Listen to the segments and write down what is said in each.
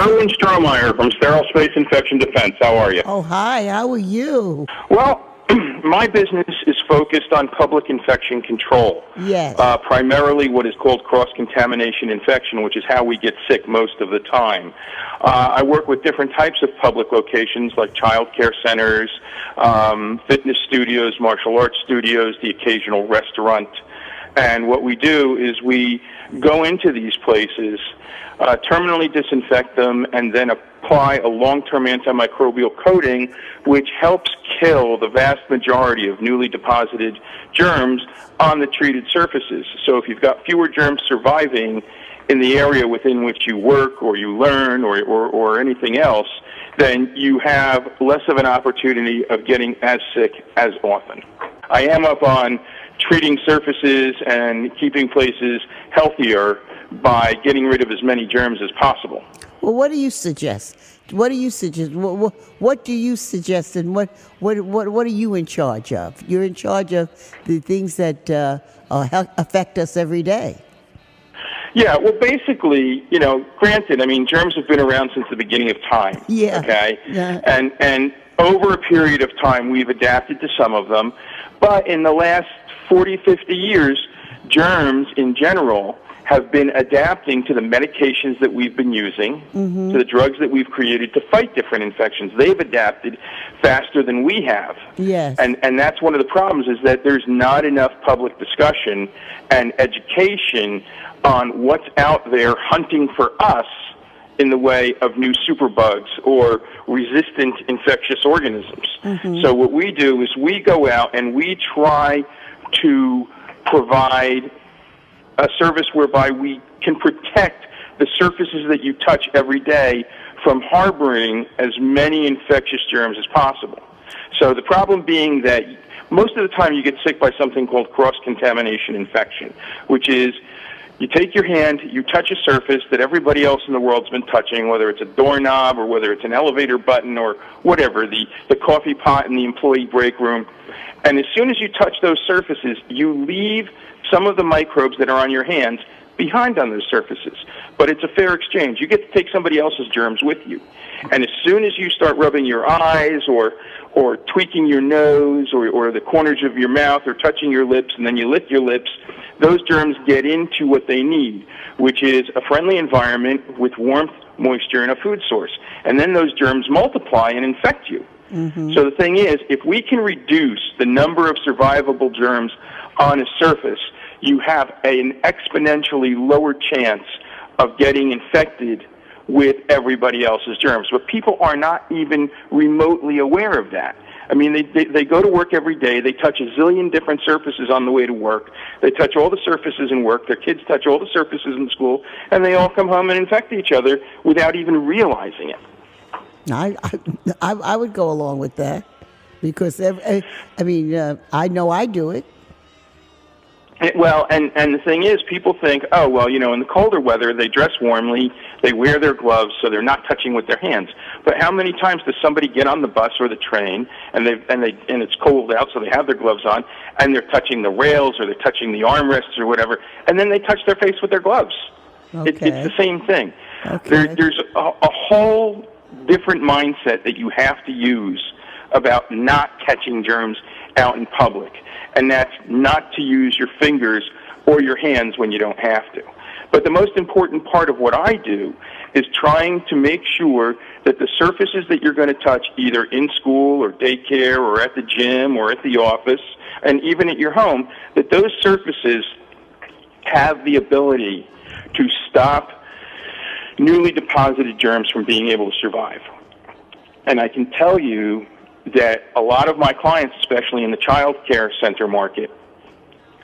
Irwin Stromeyer from Sterile Space Infection Defense. How are you? Oh, hi. How are you? Well, my business is focused on public infection control. Yes. Primarily what is called cross-contamination infection, which is how we get sick most of the time. I work with different types of public locations like child care centers, fitness studios, martial arts studios, the occasional restaurant. And what we do is we go into these places, terminally disinfect them, and then apply a long-term antimicrobial coating which helps kill the vast majority of newly deposited germs on the treated surfaces. So if you've got fewer germs surviving in the area within which you work or you learn or anything else, then you have less of an opportunity of getting as sick as often. I am up on treating surfaces and keeping places healthier by getting rid of as many germs as possible. Well, what do you suggest? What do you suggest? What do you suggest, and what are you in charge of? You're in charge of the things that affect us every day. Yeah, well, basically, granted, I mean, germs have been around since the beginning of time. Yeah. Okay? Yeah. And over a period of time, we've adapted to some of them. But in the last 40, 50 years, germs in general have been adapting to the medications that we've been using, to the drugs that we've created to fight different infections. They've adapted faster than we have. Yes. And that's one of the problems, is that there's not enough public discussion and education on what's out there hunting for us in the way of new superbugs or resistant infectious organisms. So what we do is we go out and we try to provide a service whereby we can protect the surfaces that you touch every day from harboring as many infectious germs as possible. So the problem being that most of the time you get sick by something called cross-contamination infection, which is you take your hand, you touch a surface that everybody else in the world's been touching, whether it's a doorknob or whether it's an elevator button or whatever, the coffee pot in the employee break room. And as soon as you touch those surfaces, you leave some of the microbes that are on your hands behind on those surfaces. But it's a fair exchange. You get to take somebody else's germs with you. And as soon as you start rubbing your eyes or tweaking your nose or the corners of your mouth or touching your lips and then you lick your lips, those germs get into what they need, which is a friendly environment with warmth, moisture, and a food source. And then those germs multiply and infect you. So the thing is, if we can reduce the number of survivable germs on a surface, you have an exponentially lower chance of getting infected with everybody else's germs. But people are not even remotely aware of that. I mean, they go to work every day. They touch a zillion different surfaces on the way to work. They touch all the surfaces in work. Their kids touch all the surfaces in school. And they all come home and infect each other without even realizing it. I would go along with that because, I know I do it. Well, and the thing is, people think, oh, well, in the colder weather, they dress warmly, they wear their gloves, so they're not touching with their hands. But how many times does somebody get on the bus or the train, and it's cold out, so they have their gloves on, and they're touching the rails or they're touching the armrests or whatever, and then they touch their face with their gloves? Okay. It's the same thing. Okay. There's a whole different mindset that you have to use about not catching germs out in public. And that's not to use your fingers or your hands when you don't have to. But the most important part of what I do is trying to make sure that the surfaces that you're going to touch, either in school or daycare or at the gym or at the office, and even at your home, that those surfaces have the ability to stop newly deposited germs from being able to survive. And I can tell you that a lot of my clients, especially in the child care center market,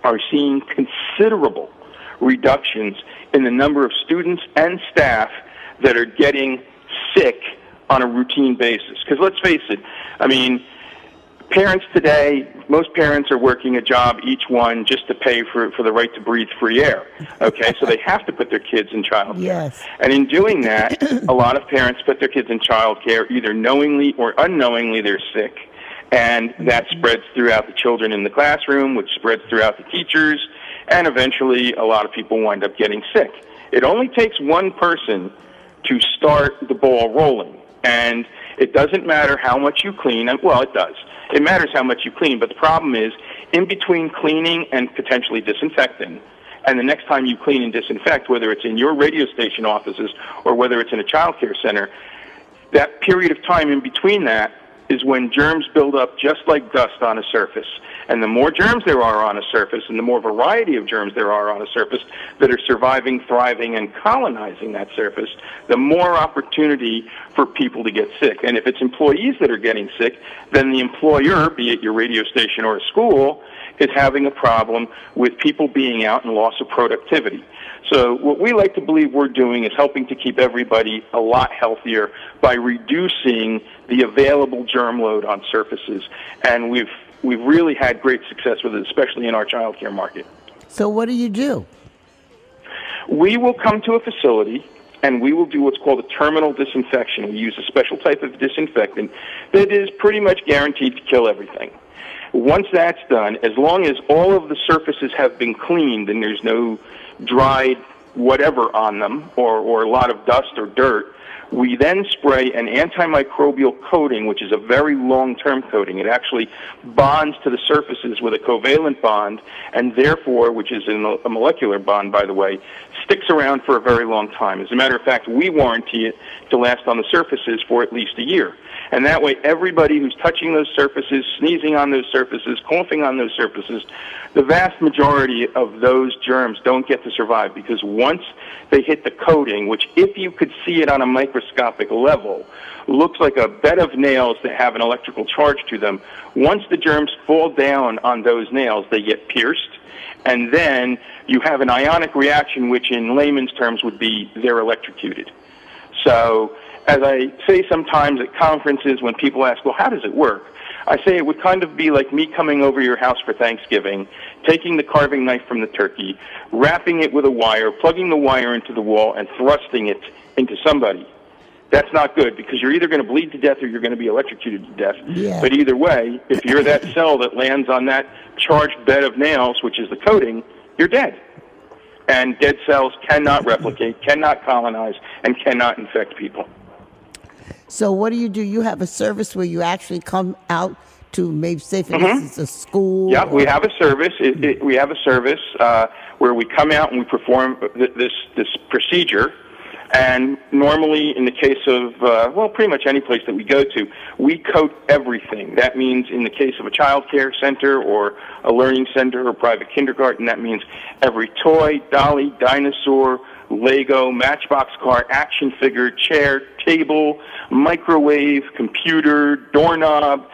are seeing considerable reductions in the number of students and staff that are getting sick on a routine basis. Because let's face it, I mean, parents today, most parents are working a job, each one, just to pay for the right to breathe free air. Okay, so they have to put their kids in child care. Yes. And in doing that, a lot of parents put their kids in child care, either knowingly or unknowingly they're sick. And that spreads throughout the children in the classroom, which spreads throughout the teachers, and eventually a lot of people wind up getting sick. It only takes one person to start the ball rolling. And it doesn't matter how much you clean. Well, it does. It matters how much you clean, but the problem is, in between cleaning and potentially disinfecting, and the next time you clean and disinfect, whether it's in your radio station offices or whether it's in a child care center, that period of time in between that is when germs build up just like dust on a surface. And the more germs there are on a surface and the more variety of germs there are on a surface that are surviving, thriving, and colonizing that surface, the more opportunity for people to get sick. And if it's employees that are getting sick, then the employer, be it your radio station or a school, is having a problem with people being out and loss of productivity. So what we like to believe we're doing is helping to keep everybody a lot healthier by reducing the available germ load on surfaces. And we've really had great success with it, especially in our child care market. So what do? We will come to a facility and we will do what's called a terminal disinfection. We use a special type of disinfectant that is pretty much guaranteed to kill everything. Once that's done, as long as all of the surfaces have been cleaned and there's no dried whatever on them or a lot of dust or dirt, we then spray an antimicrobial coating, which is a very long-term coating. It actually bonds to the surfaces with a covalent bond, and therefore, which is a molecular bond, by the way, sticks around for a very long time. As a matter of fact, we warranty it to last on the surfaces for at least a year. And that way, everybody who's touching those surfaces, sneezing on those surfaces, coughing on those surfaces, the vast majority of those germs don't get to survive, because once they hit the coating, which if you could see it on a microscopic level, looks like a bed of nails that have an electrical charge to them, once the germs fall down on those nails, they get pierced, and then you have an ionic reaction, which in layman's terms would be they're electrocuted. So, as I say sometimes at conferences when people ask, well, how does it work? I say it would kind of be like me coming over your house for Thanksgiving, taking the carving knife from the turkey, wrapping it with a wire, plugging the wire into the wall, and thrusting it into somebody. That's not good, because you're either going to bleed to death or you're going to be electrocuted to death. Yeah. But either way, if you're that cell that lands on that charged bed of nails, which is the coating, you're dead. And dead cells cannot replicate, cannot colonize, and cannot infect people. So what do? You have a service where you actually come out to, maybe say, for instance, a school? Yeah, we have a service. We have a service where we come out and we perform this procedure. And normally, in the case of, pretty much any place that we go to, we coat everything. That means in the case of a child care center or a learning center or private kindergarten, that means every toy, dolly, dinosaur, Lego, Matchbox car, action figure, chair, table, microwave, computer, doorknob,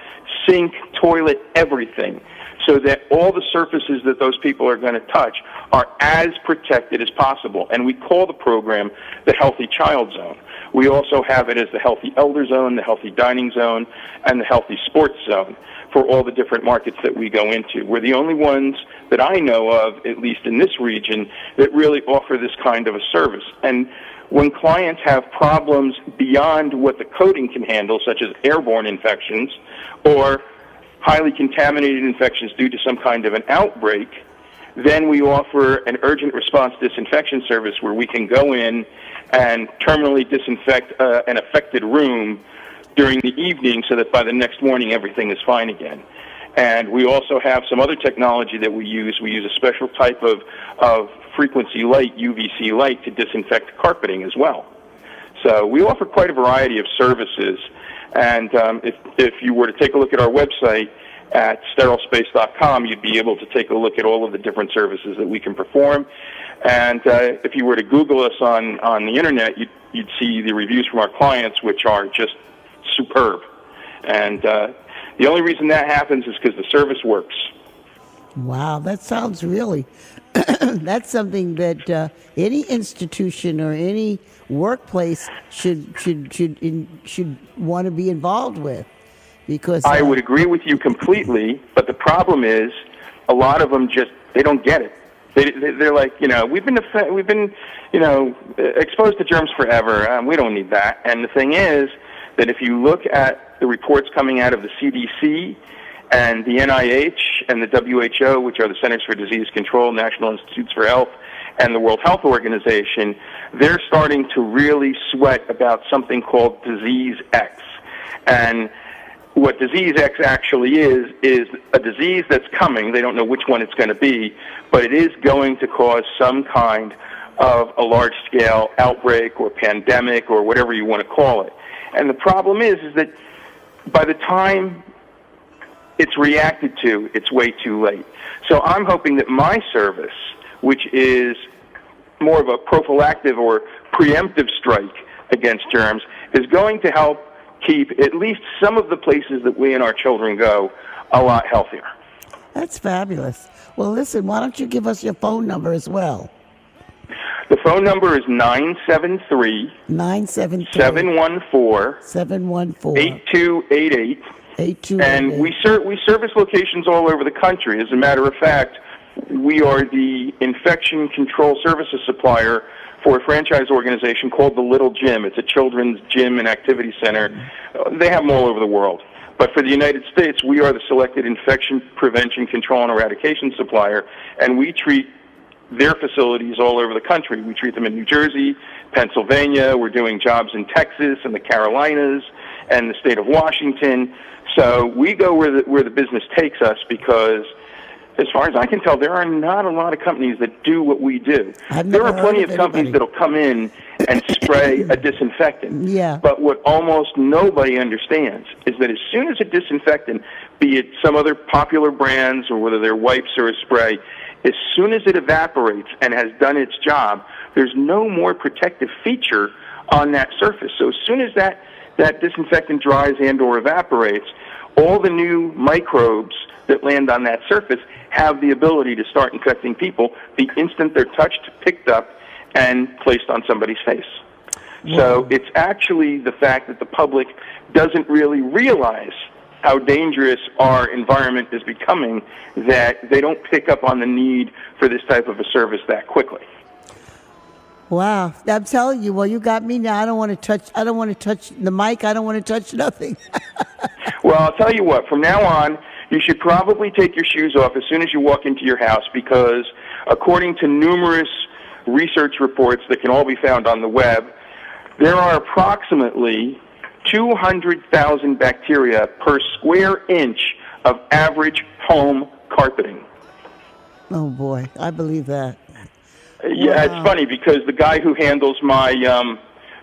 sink, toilet, everything, so that all the surfaces that those people are going to touch are as protected as possible. And we call the program the Healthy Child Zone. We also have it as the Healthy Elder Zone, the Healthy Dining Zone, and the Healthy Sports Zone for all the different markets that we go into. We're the only ones that I know of, at least in this region, that really offer this kind of a service. And when clients have problems beyond what the coating can handle, such as airborne infections or highly contaminated infections due to some kind of an outbreak, then we offer an urgent response disinfection service where we can go in and terminally disinfect an affected room during the evening so that by the next morning everything is fine again. And we also have some other technology that we use. We use a special type of frequency light, UVC light, to disinfect carpeting as well. So we offer quite a variety of services. And if you were to take a look at our website at sterilespace.com, you'd be able to take a look at all of the different services that we can perform. And if you were to Google us on the Internet, you'd see the reviews from our clients, which are just superb. And the only reason that happens is because the service works. Wow, that sounds really, that's something that any institution or any workplace should want to be involved with. Because I would agree with you completely, but the problem is a lot of them they don't get it. They're like, we've been exposed to germs forever. We don't need that. And the thing is that if you look at the reports coming out of the CDC and the NIH and the WHO, which are the Centers for Disease Control, National Institutes for Health, and the World Health Organization, they're starting to really sweat about something called Disease X. And what Disease X actually is a disease that's coming. They don't know which one it's going to be, but it is going to cause some kind of a large-scale outbreak or pandemic or whatever you want to call it. And the problem is that by the time it's reacted to, it's way too late. So I'm hoping that my service, which is more of a prophylactic or preemptive strike against germs, is going to help keep at least some of the places that we and our children go a lot healthier. That's fabulous. Well, listen, why don't you give us your phone number as well? The phone number is 973-714-8288. And we service locations all over the country. As a matter of fact, we are the infection control services supplier for a franchise organization called the Little Gym. It's a children's gym and activity center. They have them all over the world. But for the United States, we are the selected infection prevention, control, and eradication supplier, and we treat their facilities all over the country. We treat them in New Jersey, Pennsylvania. We're doing jobs in Texas and the Carolinas and the state of Washington. So we go where the business takes us because, as far as I can tell, there are not a lot of companies that do what we do. There are plenty of companies that will come in and spray a disinfectant. Yeah. But what almost nobody understands is that as soon as a disinfectant, be it some other popular brands or whether they're wipes or a spray, as soon as it evaporates and has done its job, there's no more protective feature on that surface. So as soon as that disinfectant dries and or evaporates, all the new microbes that land on that surface have the ability to start infecting people the instant they're touched, picked up, and placed on somebody's face. Wow. So it's actually the fact that the public doesn't really realize how dangerous our environment is becoming that they don't pick up on the need for this type of a service that quickly. Wow, I'm telling you. Well, you got me now. I don't want to touch the mic. I don't want to touch nothing. Well, I'll tell you what. From now on, you should probably take your shoes off as soon as you walk into your house because, according to numerous research reports that can all be found on the web, there are approximately 200,000 bacteria per square inch of average home carpeting. Oh boy, I believe that. Yeah, Wow. It's funny because the guy who handles my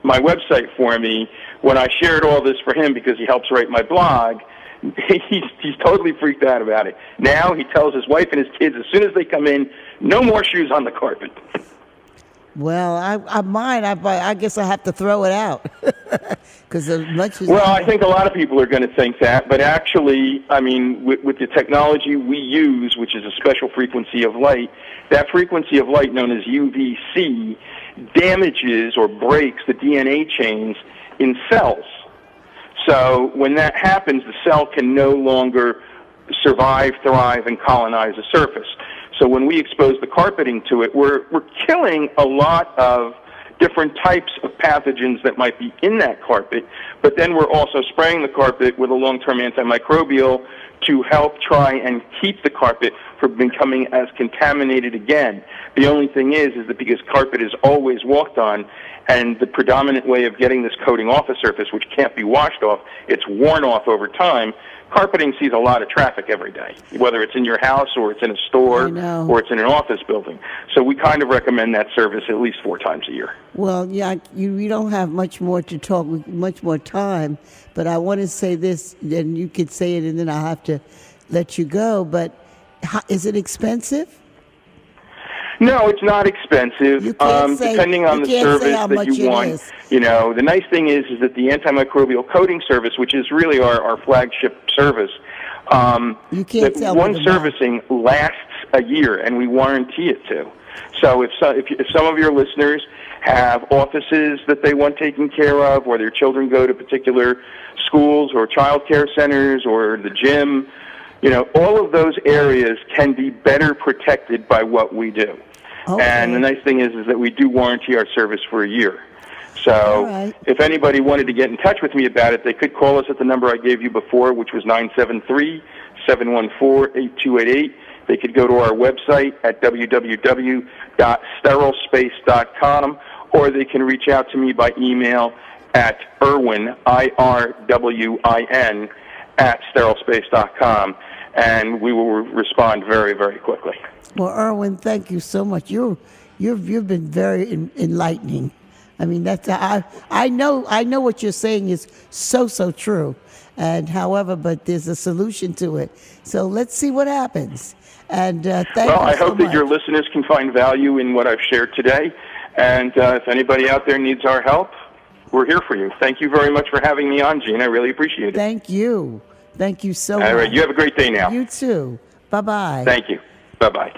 website for me, when I shared all this for him because he helps write my blog, he's totally freaked out about it. Now he tells his wife and his kids as soon as they come in, no more shoes on the carpet. Well, I guess I have to throw it out because as much as I think a lot of people are going to think that, but actually, I mean, with the technology we use, which is a special frequency of light, that frequency of light known as UVC damages or breaks the DNA chains in cells. So when that happens, the cell can no longer survive, thrive, and colonize a surface. So when we expose the carpeting to it, we're killing a lot of different types of pathogens that might be in that carpet, but then we're also spraying the carpet with a long-term antimicrobial to help try and keep the carpet from becoming as contaminated again. The only thing is that because carpet is always walked on, and the predominant way of getting this coating off a surface, which can't be washed off, it's worn off over time. Carpeting sees a lot of traffic every day, whether it's in your house or it's in a store or it's in an office building. So we kind of recommend that service at least 4 times a year. Well, yeah, we don't have much more to talk, much more time, but I want to say this, and you could say it, and then I'll have to let you go, but is it expensive? No, it's not expensive, depending on the service that you want. You know, the nice thing is that the antimicrobial coating service, which is really our flagship service, that one servicing lasts a year, and we warranty it to. So if some of your listeners have offices that they want taken care of, or their children go to particular schools or child care centers or the gym, you know, all of those areas can be better protected by what we do. Okay. And the nice thing is that we do warranty our service for a year. So if anybody wanted to get in touch with me about it, they could call us at the number I gave you before, which was 973-714-8288. they could go to our website at www.sterilespace.com, or they can reach out to me by email at Irwin, IRWIN, at sterilespace.com, and we will respond very, very quickly. Well, Irwin, thank you so much. You've been very enlightening. I mean, I know what you're saying is so true, and but there's a solution to it. So let's see what happens. And thank you so much. Well, I hope that your listeners can find value in what I've shared today, and if anybody out there needs our help, we're here for you. Thank you very much for having me on, Jeanne. I really appreciate it. Thank you so much. All right, you have a great day now. You too. Bye-bye. Thank you. Bye-bye.